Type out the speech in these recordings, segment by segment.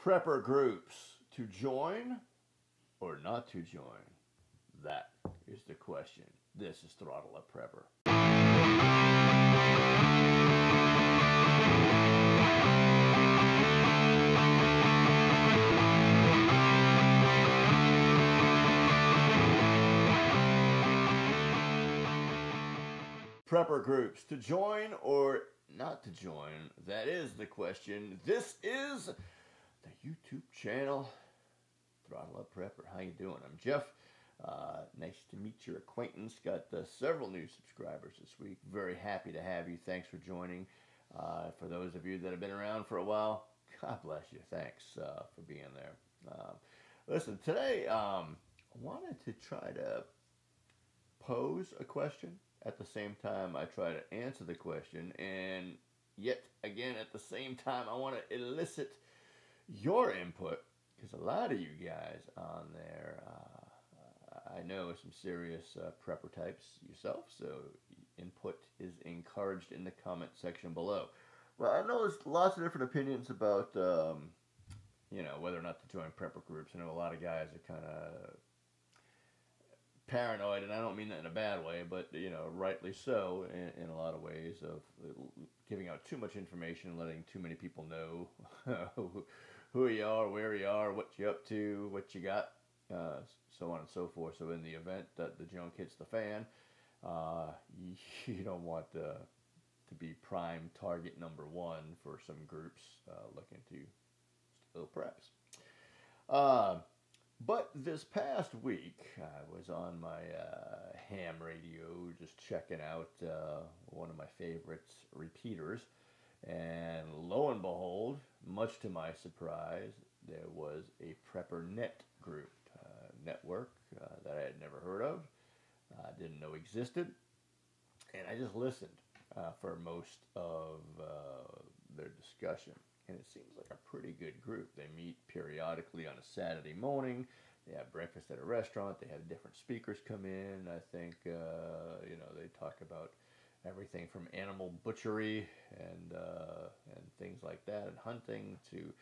Prepper groups to join or not to join? That is the question. This is Throttle Up Prepper. Prepper groups to join or not to join? That is the question. This is the YouTube channel Throttle Up Prepper. How you doing? I'm Jeff. Nice to meet your acquaintance. Got several new subscribers this week. Very happy to have you. Thanks for joining. For those of you that have been around for a while, God bless you. Thanks for being there. Listen, today I wanted to try to pose a question. At the same time, I try to answer the question, and yet again, at the same time, I want to elicit your input, because a lot of you guys on there, I know some serious prepper types yourself, so input is encouraged in the comment section below. Well, I know there's lots of different opinions about, whether or not to join prepper groups. I know a lot of guys are kind of paranoid, and I don't mean that in a bad way, but rightly so in a lot of ways, of giving out too much information, letting too many people know who you are, where you are, what you're up to, what you got, so on and so forth. So in the event that the junk hits the fan, you don't want to be prime target number one for some groups looking to steal preps. But this past week, I was on my ham radio just checking out one of my favorite repeaters, and lo and behold, much to my surprise, there was a Prepper Net group, network that I had never heard of, didn't know existed, and I just listened for most of their discussion. And it seems like a pretty good group. They meet periodically on a Saturday morning. They have breakfast at a restaurant. They have different speakers come in. I think, they talk about everything from animal butchery and things like that, and hunting to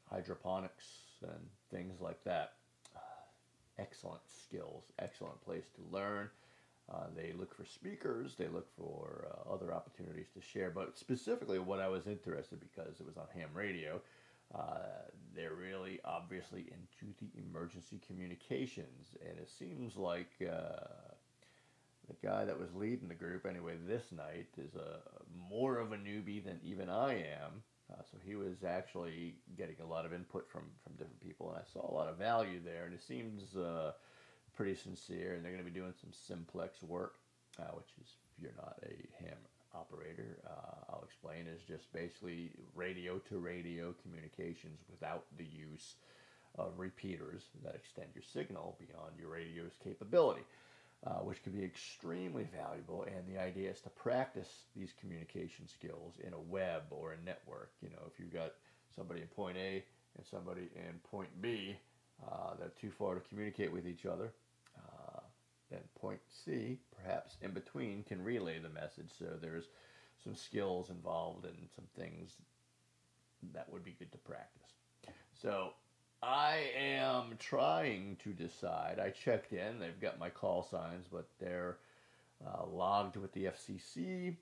hydroponics and things like that. Excellent skills, excellent place to learn. They look for speakers, they look for other opportunities to share, but specifically what I was interested, because it was on ham radio, they're really obviously into the emergency communications, and it seems like the guy that was leading the group, anyway, this night, is more of a newbie than even I am, so he was actually getting a lot of input from different people, and I saw a lot of value there, and it seems pretty sincere, and they're going to be doing some simplex work, which is, if you're not a ham operator, I'll explain, is just basically radio to radio communications without the use of repeaters that extend your signal beyond your radio's capability, which can be extremely valuable. And the idea is to practice these communication skills in a web or a network. If you've got somebody in point A and somebody in point B, they're too far to communicate with each other. Then point C, perhaps in between, can relay the message. So there's some skills involved and some things that would be good to practice. So I am trying to decide. I checked in. They've got my call signs, but they're logged with the FCC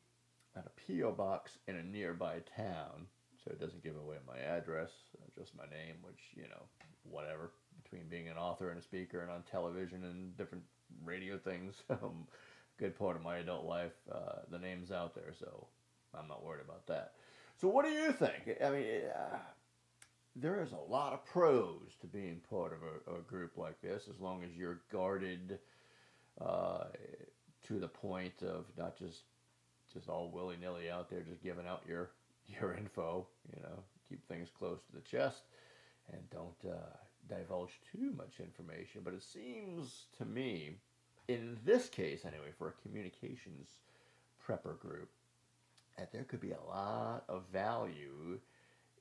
at a P.O. box in a nearby town. So it doesn't give away my address, just my name, which, whatever. Between being an author and a speaker and on television and different radio things, good part of my adult life, the name's out there, so I'm not worried about that. So what do you think? I mean, there is a lot of pros to being part of a group like this, as long as you're guarded to the point of not just all willy-nilly out there just giving out your info. Keep things close to the chest and don't divulge too much information. But it seems to me, in this case anyway, for a communications prepper group, that there could be a lot of value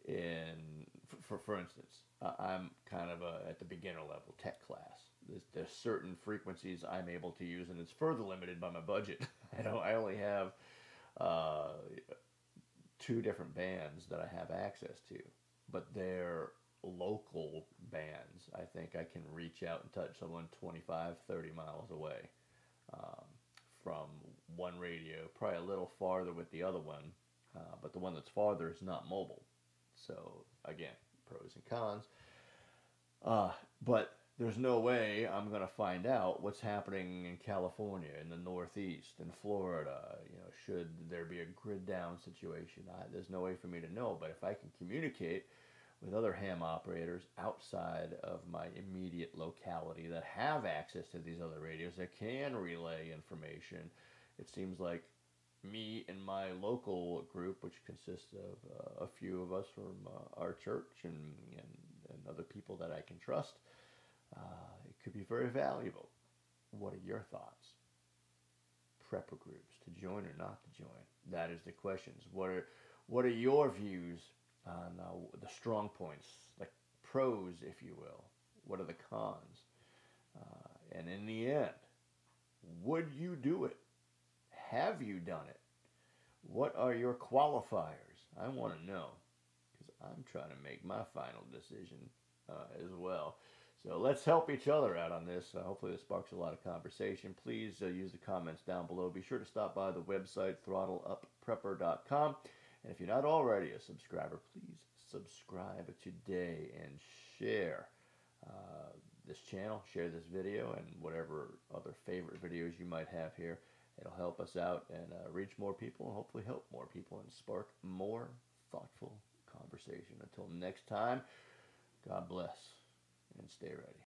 in, for instance, I'm kind of at the beginner level tech class. There's certain frequencies I'm able to use, and it's further limited by my budget. I only have 2 different bands that I have access to. but they're local bands. I think I can reach out and touch someone 25, 30 miles away um, from one radio, probably a little farther with the other one, but the one that's farther is not mobile. So, again, pros and cons. But there's no way I'm going to find out what's happening in California, in the Northeast, in Florida. You know, should there be a grid down situation? There's no way for me to know. But if I can communicate with other ham operators outside of my immediate locality that have access to these other radios that can relay information, it seems like me and my local group, which consists of a few of us from our church and other people that I can trust, it could be very valuable. What are your thoughts? Prepper groups, to join or not to join? That is the questions. What are your views on the strong points, like pros, if you will? What are the cons? And in the end, would you do it? Have you done it? What are your qualifiers? I want to know because I'm trying to make my final decision as well. So let's help each other out on this. Hopefully this sparks a lot of conversation. Please use the comments down below. Be sure to stop by the website, throttleupprepper.com. And if you're not already a subscriber, please subscribe today and share this channel, share this video, and whatever other favorite videos you might have here. It'll help us out and reach more people and hopefully help more people and spark more thoughtful conversation. Until next time, God bless and stay ready.